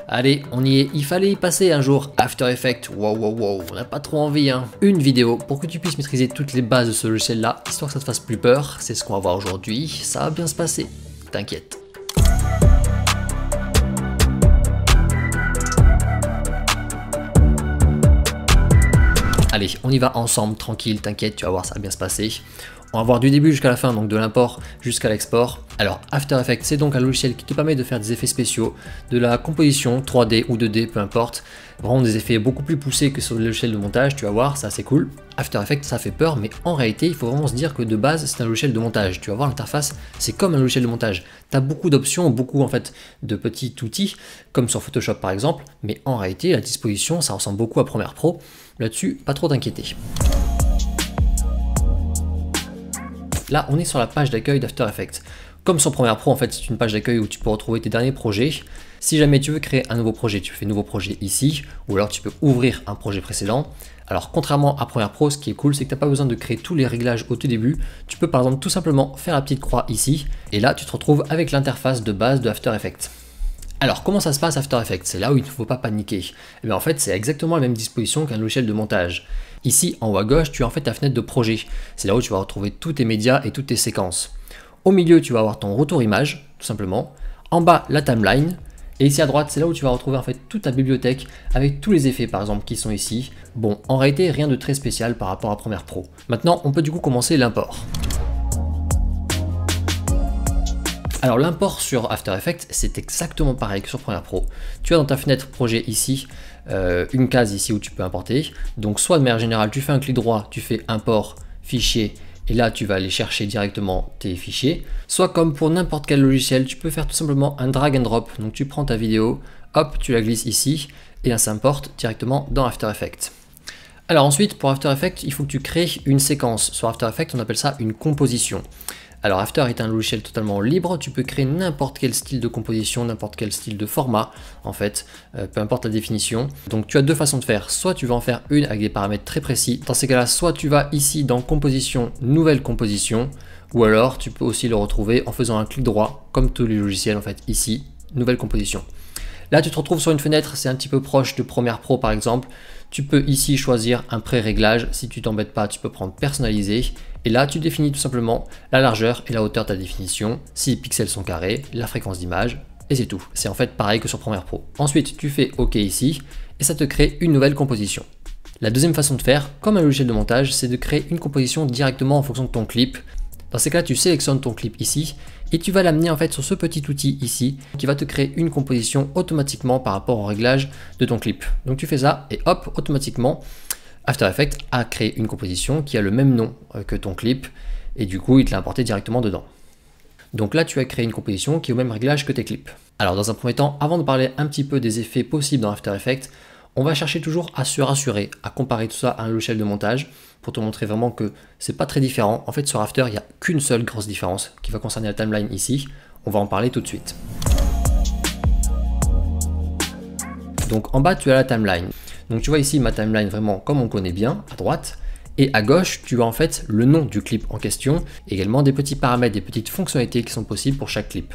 Allez, on y est, il fallait y passer un jour. After Effects, wow, on n'a pas trop envie hein. Une vidéo pour que tu puisses maîtriser toutes les bases de ce logiciel là, histoire que ça te fasse plus peur, c'est ce qu'on va voir aujourd'hui, ça va bien se passer, t'inquiète. Allez, on y va ensemble, tranquille, t'inquiète, tu vas voir, ça va bien se passer. On va voir du début jusqu'à la fin, donc de l'import jusqu'à l'export. Alors, After Effects, c'est donc un logiciel qui te permet de faire des effets spéciaux, de la composition 3D ou 2D, peu importe. Vraiment des effets beaucoup plus poussés que sur le logiciel de montage, tu vas voir, c'est assez cool. After Effects, ça fait peur, mais en réalité, il faut vraiment se dire que de base, c'est un logiciel de montage. Tu vas voir, l'interface, c'est comme un logiciel de montage. Tu as beaucoup d'options, beaucoup en fait de petits outils, comme sur Photoshop par exemple, mais en réalité, la disposition, ça ressemble beaucoup à Premiere Pro. Là-dessus, pas trop t'inquiéter. Là, on est sur la page d'accueil d'After Effects. Comme sur Premiere Pro, en fait, c'est une page d'accueil où tu peux retrouver tes derniers projets. Si jamais tu veux créer un nouveau projet, tu fais nouveau projet ici, ou alors tu peux ouvrir un projet précédent. Alors, contrairement à Premiere Pro, ce qui est cool, c'est que tu n'as pas besoin de créer tous les réglages au tout début. Tu peux par exemple tout simplement faire la petite croix ici, et là, tu te retrouves avec l'interface de base de After Effects. Alors, comment ça se passe After Effects? C'est là où il ne faut pas paniquer. Et bien, en fait, c'est exactement la même disposition qu'un logiciel de montage. Ici, en haut à gauche, tu as en fait ta fenêtre de projet. C'est là où tu vas retrouver tous tes médias et toutes tes séquences. Au milieu, tu vas avoir ton retour image, tout simplement. En bas, la timeline. Et ici à droite, c'est là où tu vas retrouver en fait toute ta bibliothèque avec tous les effets, par exemple, qui sont ici. Bon, en réalité, rien de très spécial par rapport à Premiere Pro. Maintenant, on peut du coup commencer l'import. Alors l'import sur After Effects, c'est exactement pareil que sur Premiere Pro. Tu as dans ta fenêtre projet ici, une case ici où tu peux importer. Donc soit de manière générale, tu fais un clic droit, tu fais import, fichier, et là tu vas aller chercher directement tes fichiers. Soit comme pour n'importe quel logiciel, tu peux faire tout simplement un drag and drop. Donc tu prends ta vidéo, hop, tu la glisses ici, et elle s'importe directement dans After Effects. Alors ensuite, pour After Effects, il faut que tu crées une séquence. Sur After Effects, on appelle ça une composition. Alors After est un logiciel totalement libre, tu peux créer n'importe quel style de composition, n'importe quel style de format en fait, peu importe la définition. Donc tu as deux façons de faire, soit tu vas en faire une avec des paramètres très précis, dans ces cas-là soit tu vas ici dans composition, nouvelle composition, ou alors tu peux aussi le retrouver en faisant un clic droit, comme tous les logiciels en fait, ici, nouvelle composition. Là tu te retrouves sur une fenêtre, c'est un petit peu proche de Premiere Pro par exemple. Tu peux ici choisir un pré-réglage, si tu t'embêtes pas tu peux prendre personnaliser. Et là tu définis tout simplement la largeur et la hauteur de ta définition, si les pixels sont carrés, la fréquence d'image, et c'est tout. C'est en fait pareil que sur Premiere Pro. Ensuite tu fais OK ici, et ça te crée une nouvelle composition. La deuxième façon de faire, comme un logiciel de montage, c'est de créer une composition directement en fonction de ton clip. Dans ces cas, tu sélectionnes ton clip ici et tu vas l'amener en fait sur ce petit outil ici qui va te créer une composition automatiquement par rapport au réglage de ton clip. Donc tu fais ça et hop, automatiquement, After Effects a créé une composition qui a le même nom que ton clip et du coup, il te l'a importé directement dedans. Donc là, tu as créé une composition qui est au même réglage que tes clips. Alors dans un premier temps, avant de parler un petit peu des effets possibles dans After Effects, on va chercher toujours à se rassurer, à comparer tout ça à un logiciel de montage pour te montrer vraiment que c'est pas très différent. En fait, sur After, il n'y a qu'une seule grosse différence qui va concerner la timeline ici. On va en parler tout de suite. Donc en bas, tu as la timeline. Donc tu vois ici ma timeline vraiment comme on connaît bien, à droite. Et à gauche, tu as en fait le nom du clip en question, également des petits paramètres, des petites fonctionnalités qui sont possibles pour chaque clip.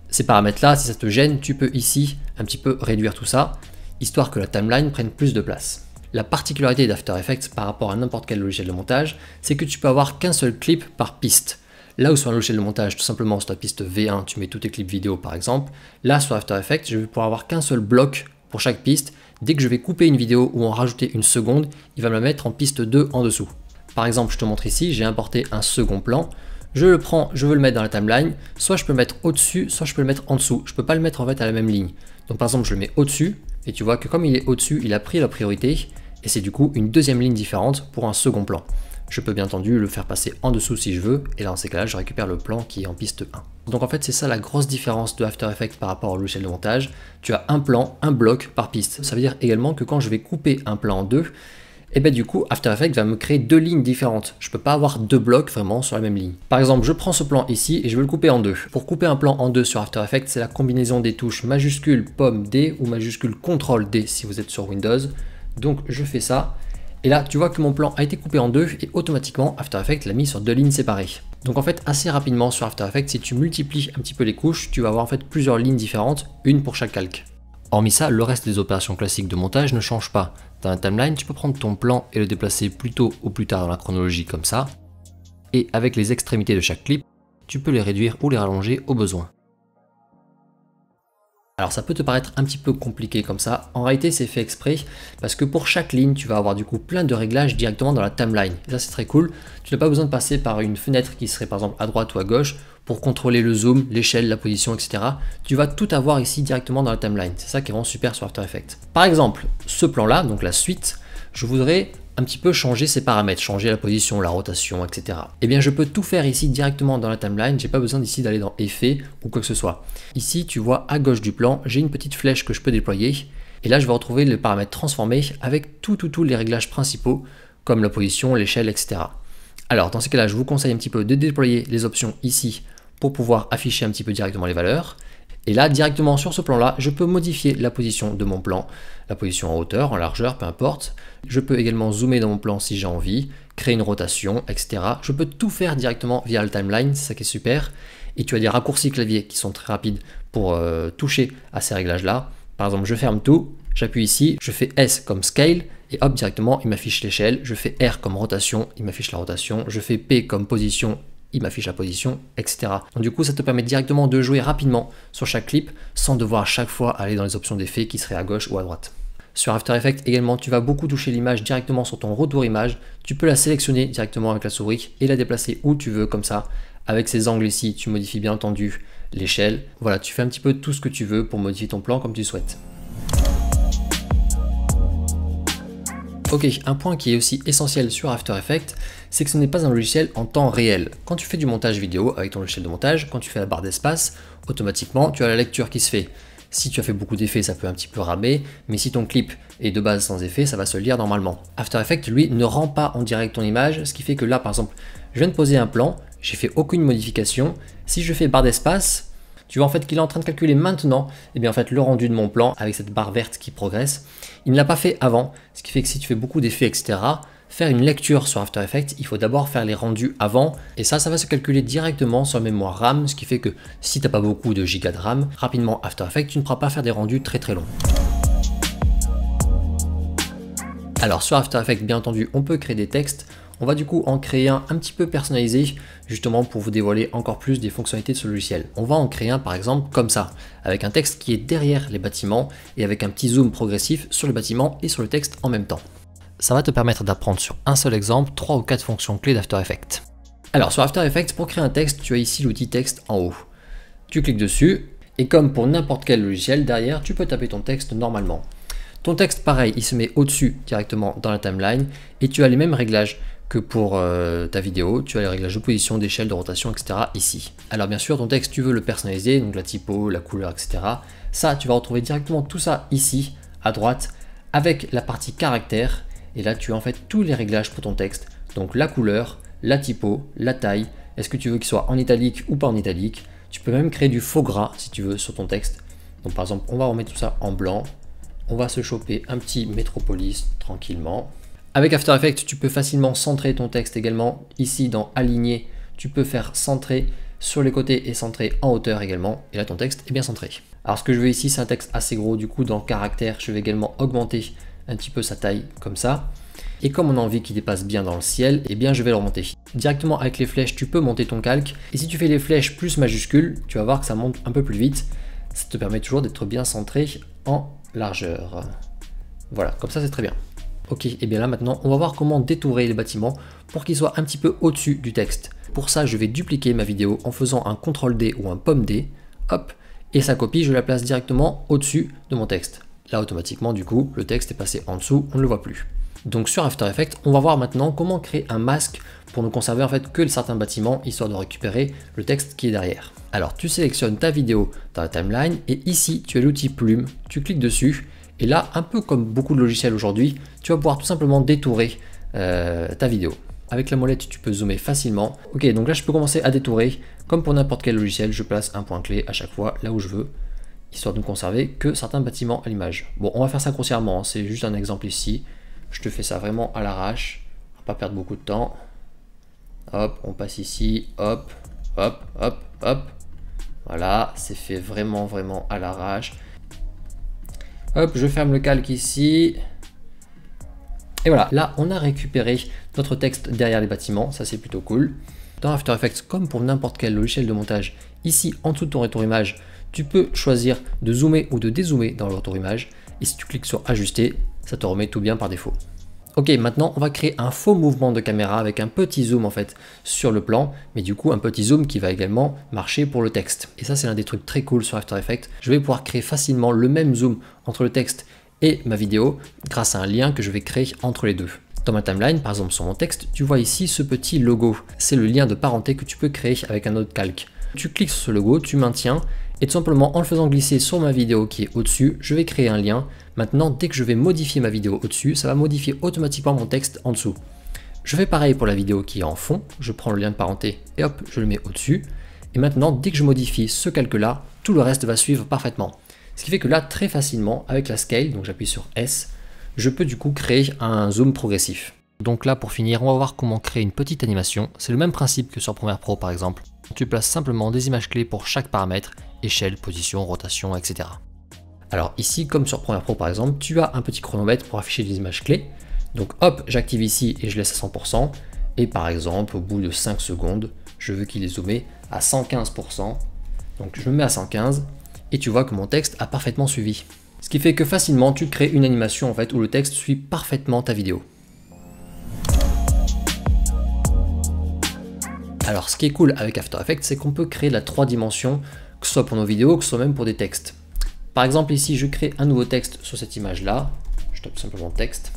Ces paramètres-là, si ça te gêne, tu peux ici un petit peu réduire tout ça, histoire que la timeline prenne plus de place. La particularité d'After Effects par rapport à n'importe quel logiciel de montage, c'est que tu peux avoir qu'un seul clip par piste. Là où sur un logiciel de montage, tout simplement sur ta piste V1, tu mets tous tes clips vidéo par exemple, là sur After Effects, je vais pouvoir avoir qu'un seul bloc pour chaque piste. Dès que je vais couper une vidéo ou en rajouter une seconde, il va me la mettre en piste 2 en dessous. Par exemple, je te montre ici, j'ai importé un second plan, je le prends, je veux le mettre dans la timeline, soit je peux le mettre au-dessus, soit je peux le mettre en dessous. Je ne peux pas le mettre en fait à la même ligne. Donc par exemple, je le mets au-dessus, et tu vois que comme il est au-dessus, il a pris la priorité, et c'est du coup une deuxième ligne différente pour un second plan. Je peux bien entendu le faire passer en dessous si je veux, et là dans ces cas-là, je récupère le plan qui est en piste 1. Donc en fait, c'est ça la grosse différence de After Effects par rapport au logiciel de montage. Tu as un plan, un bloc par piste. Ça veut dire également que quand je vais couper un plan en deux, et bien du coup, After Effects va me créer deux lignes différentes. Je ne peux pas avoir deux blocs vraiment sur la même ligne. Par exemple, je prends ce plan ici et je veux le couper en deux. Pour couper un plan en deux sur After Effects, c'est la combinaison des touches majuscule pomme D ou majuscule CTRL D si vous êtes sur Windows. Donc je fais ça. Et là, tu vois que mon plan a été coupé en deux et automatiquement, After Effects l'a mis sur deux lignes séparées. Donc en fait, assez rapidement sur After Effects, si tu multiplies un petit peu les couches, tu vas avoir en fait plusieurs lignes différentes, une pour chaque calque. Hormis ça, le reste des opérations classiques de montage ne change pas. Dans un timeline, tu peux prendre ton plan et le déplacer plus tôt ou plus tard dans la chronologie comme ça. Et avec les extrémités de chaque clip, tu peux les réduire ou les rallonger au besoin. Alors ça peut te paraître un petit peu compliqué comme ça, en réalité c'est fait exprès parce que pour chaque ligne tu vas avoir du coup plein de réglages directement dans la timeline. Et ça c'est très cool, tu n'as pas besoin de passer par une fenêtre qui serait par exemple à droite ou à gauche pour contrôler le zoom, l'échelle, la position, etc. Tu vas tout avoir ici directement dans la timeline, c'est ça qui est vraiment super sur After Effects. Par exemple, ce plan là, donc la suite, je voudrais un petit peu changer ses paramètres, changer la position, la rotation, etc. Eh bien je peux tout faire ici directement dans la timeline, j'ai pas besoin d'ici d'aller dans effet ou quoi que ce soit. Ici tu vois à gauche du plan, j'ai une petite flèche que je peux déployer et là je vais retrouver le paramètre transformé avec tous les réglages principaux comme la position, l'échelle, etc. Alors dans ce cas là je vous conseille un petit peu de déployer les options ici pour pouvoir afficher un petit peu directement les valeurs. Et là, directement sur ce plan-là, je peux modifier la position de mon plan, la position en hauteur, en largeur, peu importe. Je peux également zoomer dans mon plan si j'ai envie, créer une rotation, etc. Je peux tout faire directement via le timeline, c'est ça qui est super. Et tu as des raccourcis clavier qui sont très rapides pour toucher à ces réglages-là. Par exemple, je ferme tout, j'appuie ici, je fais S comme scale, et hop, directement, il m'affiche l'échelle. Je fais R comme rotation, il m'affiche la rotation. Je fais P comme position, il m'affiche la position, etc. Donc du coup, ça te permet directement de jouer rapidement sur chaque clip sans devoir à chaque fois aller dans les options d'effet qui seraient à gauche ou à droite. Sur After Effects également, tu vas beaucoup toucher l'image directement sur ton retour image. Tu peux la sélectionner directement avec la souris et la déplacer où tu veux comme ça. Avec ces angles ici, tu modifies bien entendu l'échelle. Voilà, tu fais un petit peu tout ce que tu veux pour modifier ton plan comme tu souhaites. Ok, un point qui est aussi essentiel sur After Effects, c'est que ce n'est pas un logiciel en temps réel. Quand tu fais du montage vidéo avec ton logiciel de montage, quand tu fais la barre d'espace, automatiquement tu as la lecture qui se fait. Si tu as fait beaucoup d'effets, ça peut un petit peu ramer, mais si ton clip est de base sans effet, ça va se lire normalement. After Effects, lui, ne rend pas en direct ton image, ce qui fait que là, par exemple, je viens de poser un plan, j'ai fait aucune modification. Si je fais barre d'espace, tu vois en fait qu'il est en train de calculer maintenant et bien en fait le rendu de mon plan avec cette barre verte qui progresse. Il ne l'a pas fait avant, ce qui fait que si tu fais beaucoup d'effets, etc., faire une lecture sur After Effects, il faut d'abord faire les rendus avant et ça va se calculer directement sur la mémoire RAM, ce qui fait que si tu n'as pas beaucoup de gigas de RAM, rapidement After Effects, tu ne pourras pas faire des rendus très longs. Alors sur After Effects, bien entendu, on peut créer des textes. On va du coup en créer un petit peu personnalisé, justement pour vous dévoiler encore plus des fonctionnalités de ce logiciel. On va en créer un par exemple comme ça, avec un texte qui est derrière les bâtiments et avec un petit zoom progressif sur le bâtiment et sur le texte en même temps. Ça va te permettre d'apprendre sur un seul exemple 3 ou 4 fonctions clés d'After Effects. Alors sur After Effects, pour créer un texte, tu as ici l'outil texte en haut. Tu cliques dessus et comme pour n'importe quel logiciel, derrière tu peux taper ton texte normalement. Ton texte pareil, il se met au-dessus directement dans la timeline et tu as les mêmes réglages que pour ta vidéo, tu as les réglages de position, d'échelle, de rotation, etc. ici. Alors bien sûr, ton texte, tu veux le personnaliser, donc la typo, la couleur, etc. Ça, tu vas retrouver directement tout ça ici, à droite, avec la partie caractère. Et là, tu as en fait tous les réglages pour ton texte. Donc la couleur, la typo, la taille, est-ce que tu veux qu'il soit en italique ou pas en italique. Tu peux même créer du faux gras, si tu veux, sur ton texte. Donc par exemple, on va remettre tout ça en blanc. On va se choper un petit Metropolis tranquillement. Avec After Effects, tu peux facilement centrer ton texte également. Ici, dans Aligner, tu peux faire centrer sur les côtés et centrer en hauteur également. Et là, ton texte est bien centré. Alors, ce que je veux ici, c'est un texte assez gros. Du coup, dans Caractère, je vais également augmenter un petit peu sa taille comme ça. Et comme on a envie qu'il dépasse bien dans le ciel, eh bien, je vais le remonter. Directement avec les flèches, tu peux monter ton calque. Et si tu fais les flèches plus majuscules, tu vas voir que ça monte un peu plus vite. Ça te permet toujours d'être bien centré en largeur. Voilà, comme ça, c'est très bien. Ok, et bien là maintenant, on va voir comment détourer les bâtiments pour qu'ils soient un petit peu au-dessus du texte. Pour ça, je vais dupliquer ma vidéo en faisant un CTRL-D ou un POM-D, hop, et sa copie, je la place directement au-dessus de mon texte. Là, automatiquement, du coup, le texte est passé en dessous, on ne le voit plus. Donc sur After Effects, on va voir maintenant comment créer un masque pour ne conserver en fait que certains bâtiments, histoire de récupérer le texte qui est derrière. Alors, tu sélectionnes ta vidéo dans la timeline, et ici, tu as l'outil plume, tu cliques dessus, et là, un peu comme beaucoup de logiciels aujourd'hui, tu vas pouvoir tout simplement détourer ta vidéo. Avec la molette, tu peux zoomer facilement. Ok, donc là, je peux commencer à détourer. Comme pour n'importe quel logiciel, je place un point clé à chaque fois là où je veux, histoire de ne conserver que certains bâtiments à l'image. Bon, on va faire ça grossièrement, hein. C'est juste un exemple ici. Je te fais ça vraiment à l'arrache, on va pas perdre beaucoup de temps. Hop, on passe ici, hop, hop, hop, hop. Voilà, c'est fait vraiment à l'arrache. Hop, je ferme le calque ici. Et voilà, là on a récupéré notre texte derrière les bâtiments, ça c'est plutôt cool. Dans After Effects, comme pour n'importe quel logiciel de montage, ici en dessous de ton retour image, tu peux choisir de zoomer ou de dézoomer dans le retour image. Et si tu cliques sur ajuster, ça te remet tout bien par défaut. Ok, maintenant on va créer un faux mouvement de caméra avec un petit zoom en fait sur le plan, mais du coup un petit zoom qui va également marcher pour le texte. Et ça c'est l'un des trucs très cool sur After Effects. Je vais pouvoir créer facilement le même zoom entre le texte et ma vidéo grâce à un lien que je vais créer entre les deux. Dans ma timeline, par exemple sur mon texte, tu vois ici ce petit logo. C'est le lien de parenté que tu peux créer avec un autre calque. Tu cliques sur ce logo, tu maintiens, et tout simplement en le faisant glisser sur ma vidéo qui est au-dessus, je vais créer un lien. Maintenant, dès que je vais modifier ma vidéo au-dessus, ça va modifier automatiquement mon texte en dessous. Je fais pareil pour la vidéo qui est en fond, je prends le lien de parenté et hop, je le mets au-dessus. Et maintenant, dès que je modifie ce calque-là, tout le reste va suivre parfaitement. Ce qui fait que là, très facilement, avec la scale, donc j'appuie sur S, je peux du coup créer un zoom progressif. Donc là, pour finir, on va voir comment créer une petite animation. C'est le même principe que sur Premiere Pro par exemple. Tu places simplement des images clés pour chaque paramètre, échelle, position, rotation, etc. Alors ici, comme sur Premiere Pro par exemple, tu as un petit chronomètre pour afficher les images clés. Donc hop, j'active ici et je laisse à 100%. Et par exemple, au bout de 5 secondes, je veux qu'il est zoomé à 115%. Donc je me mets à 115 et tu vois que mon texte a parfaitement suivi. Ce qui fait que facilement, tu crées une animation en fait où le texte suit parfaitement ta vidéo. Alors ce qui est cool avec After Effects, c'est qu'on peut créer la 3 dimensions, que ce soit pour nos vidéos, que ce soit même pour des textes. Par exemple ici, je crée un nouveau texte sur cette image-là, je tape simplement texte,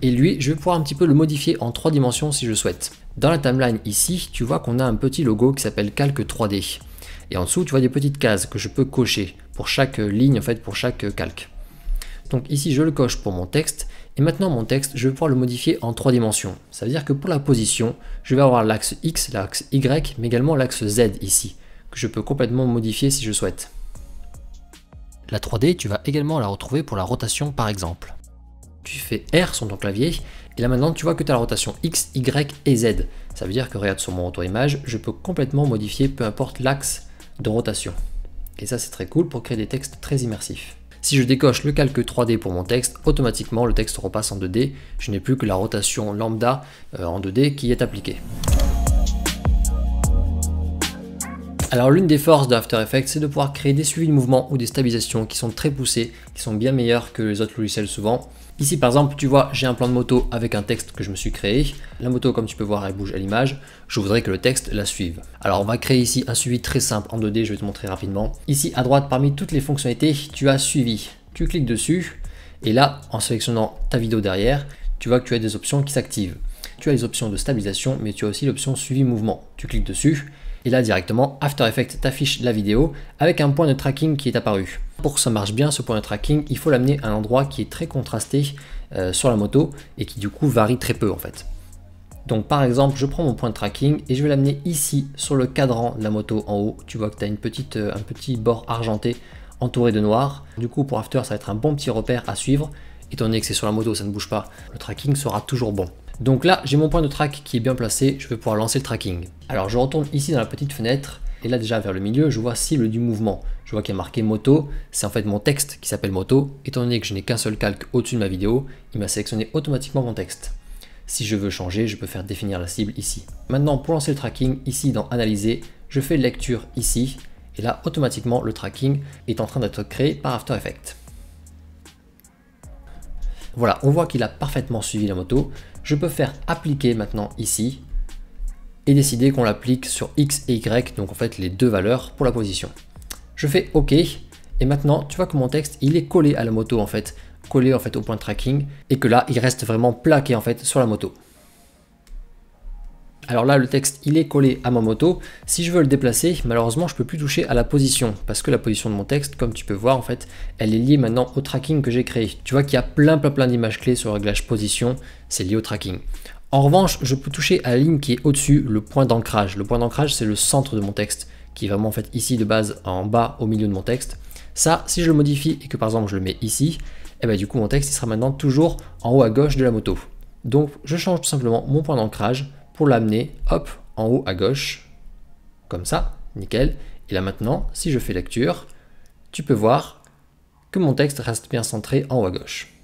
et lui, je vais pouvoir un petit peu le modifier en 3 dimensions si je souhaite. Dans la timeline ici, tu vois qu'on a un petit logo qui s'appelle Calque 3D. Et en dessous, tu vois des petites cases que je peux cocher pour chaque ligne, en fait, pour chaque calque. Donc ici, je le coche pour mon texte. Et maintenant, mon texte, je vais pouvoir le modifier en 3 dimensions. Ça veut dire que pour la position, je vais avoir l'axe X, l'axe Y, mais également l'axe Z ici, que je peux complètement modifier si je souhaite. La 3D, tu vas également la retrouver pour la rotation par exemple. Tu fais R sur ton clavier, et là maintenant, tu vois que tu as la rotation X, Y et Z. Ça veut dire que regarde sur mon retour image, je peux complètement modifier peu importe l'axe de rotation. Et ça, c'est très cool pour créer des textes très immersifs. Si je décoche le calque 3D pour mon texte, automatiquement le texte repasse en 2D. Je n'ai plus que la rotation lambda en 2D qui est appliquée. Alors l'une des forces de After Effects, c'est de pouvoir créer des suivis de mouvement ou des stabilisations qui sont très poussées, qui sont bien meilleures que les autres logiciels souvent. Ici par exemple, tu vois, j'ai un plan de moto avec un texte que je me suis créé. La moto, comme tu peux voir, elle bouge à l'image. Je voudrais que le texte la suive. Alors on va créer ici un suivi très simple en 2D, je vais te montrer rapidement. Ici à droite, parmi toutes les fonctionnalités, tu as suivi. Tu cliques dessus et là, en sélectionnant ta vidéo derrière, tu vois que tu as des options qui s'activent. Tu as les options de stabilisation, mais tu as aussi l'option suivi mouvement. Tu cliques dessus. Et là directement, After Effects t'affiche la vidéo avec un point de tracking qui est apparu. Pour que ça marche bien ce point de tracking, il faut l'amener à un endroit qui est très contrasté sur la moto et qui du coup varie très peu en fait. Donc par exemple, je prends mon point de tracking et je vais l'amener ici sur le cadran de la moto en haut. Tu vois que tu as un petit bord argenté entouré de noir. Du coup pour After, ça va être un bon petit repère à suivre. Étant donné que c'est sur la moto, ça ne bouge pas, le tracking sera toujours bon. Donc là, j'ai mon point de track qui est bien placé, je vais pouvoir lancer le tracking. Alors je retourne ici dans la petite fenêtre, et là déjà vers le milieu, je vois cible du mouvement. Je vois qu'il y a marqué moto, c'est en fait mon texte qui s'appelle moto. Étant donné que je n'ai qu'un seul calque au-dessus de ma vidéo, il m'a sélectionné automatiquement mon texte. Si je veux changer, je peux faire définir la cible ici. Maintenant, pour lancer le tracking, ici dans analyser, je fais lecture ici, et là automatiquement le tracking est en train d'être créé par After Effects. Voilà, on voit qu'il a parfaitement suivi la moto. Je peux faire appliquer maintenant ici et décider qu'on l'applique sur X et Y, donc en fait les deux valeurs pour la position. Je fais OK et maintenant tu vois que mon texte il est collé à la moto en fait, collé en fait au point de tracking et que là il reste vraiment plaqué en fait sur la moto. Alors là le texte il est collé à ma moto. Si je veux le déplacer, malheureusement je peux plus toucher à la position parce que la position de mon texte, comme tu peux voir en fait, elle est liée maintenant au tracking que j'ai créé. Tu vois qu'il y a plein d'images clés sur le réglage position, c'est lié au tracking. En revanche, je peux toucher à la ligne qui est au-dessus, le point d'ancrage. Le point d'ancrage c'est le centre de mon texte qui est vraiment en fait ici de base en bas au milieu de mon texte. Ça, si je le modifie et que par exemple je le mets ici, et bien du coup mon texte il sera maintenant toujours en haut à gauche de la moto. Donc je change tout simplement mon point d'ancrage pour l'amener, hop, en haut à gauche, comme ça, nickel. Et là maintenant, si je fais lecture, tu peux voir que mon texte reste bien centré en haut à gauche.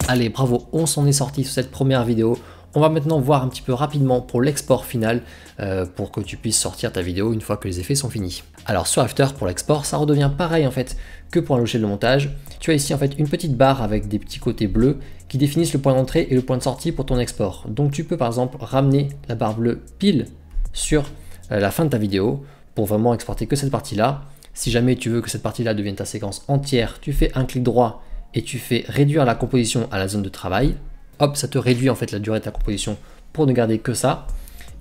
Allez, bravo, on s'en est sorti sur cette première vidéo. On va maintenant voir un petit peu rapidement pour l'export final pour que tu puisses sortir ta vidéo une fois que les effets sont finis. Alors sur After, pour l'export, ça redevient pareil en fait que pour un logiciel de montage. Tu as ici en fait une petite barre avec des petits côtés bleus qui définissent le point d'entrée et le point de sortie pour ton export. Donc tu peux par exemple ramener la barre bleue pile sur la fin de ta vidéo pour vraiment exporter que cette partie-là. Si jamais tu veux que cette partie-là devienne ta séquence entière, tu fais un clic droit et tu fais réduire la composition à la zone de travail. Hop, ça te réduit en fait la durée de ta composition pour ne garder que ça.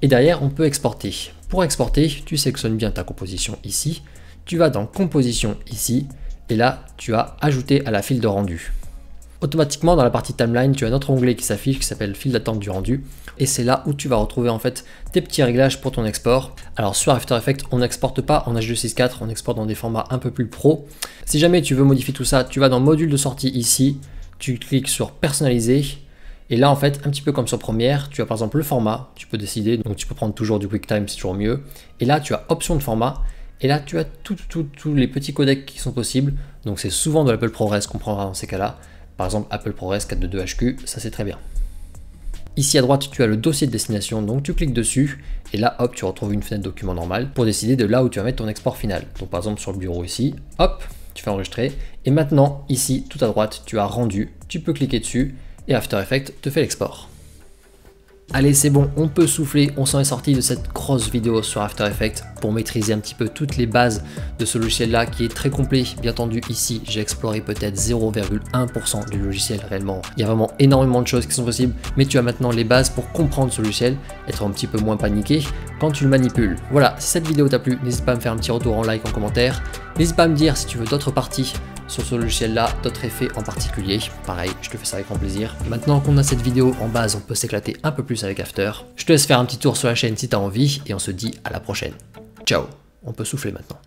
Et derrière, on peut exporter. Pour exporter, tu sélectionnes bien ta composition ici. Tu vas dans composition ici. Et là, tu as ajouté à la file de rendu. Automatiquement, dans la partie timeline, tu as un autre onglet qui s'affiche qui s'appelle file d'attente du rendu. Et c'est là où tu vas retrouver en fait tes petits réglages pour ton export. Alors sur After Effects, on n'exporte pas en H264, on exporte dans des formats un peu plus pro. Si jamais tu veux modifier tout ça, tu vas dans module de sortie ici. Tu cliques sur personnaliser. Et là, en fait, un petit peu comme sur Premiere, tu as par exemple le format, tu peux décider, donc tu peux prendre toujours du QuickTime, c'est toujours mieux. Et là, tu as option de format, et là, tu as tous les petits codecs qui sont possibles. Donc c'est souvent de l'Apple ProRes qu'on prendra dans ces cas-là. Par exemple, Apple ProRes 422HQ, ça c'est très bien. Ici à droite, tu as le dossier de destination, donc tu cliques dessus, et là, hop, tu retrouves une fenêtre document normale pour décider de là où tu vas mettre ton export final. Donc par exemple, sur le bureau ici, hop, tu fais enregistrer, et maintenant, ici, tout à droite, tu as rendu, tu peux cliquer dessus, et After Effects te fait l'export. Allez, c'est bon, on peut souffler, on s'en est sorti de cette grosse vidéo sur After Effects pour maîtriser un petit peu toutes les bases de ce logiciel-là qui est très complet. Bien entendu, ici, j'ai exploré peut-être 0,1% du logiciel réellement. Il y a vraiment énormément de choses qui sont possibles, mais tu as maintenant les bases pour comprendre ce logiciel, être un petit peu moins paniqué quand tu le manipules. Voilà, si cette vidéo t'a plu, n'hésite pas à me faire un petit retour en like, en commentaire. N'hésite pas à me dire si tu veux d'autres parties sur ce logiciel-là, d'autres effets en particulier. Pareil, je te fais ça avec grand plaisir. Maintenant qu'on a cette vidéo en base, on peut s'éclater un peu plus avec After. Je te laisse faire un petit tour sur la chaîne si tu as envie et on se dit à la prochaine. Ciao, on peut souffler maintenant.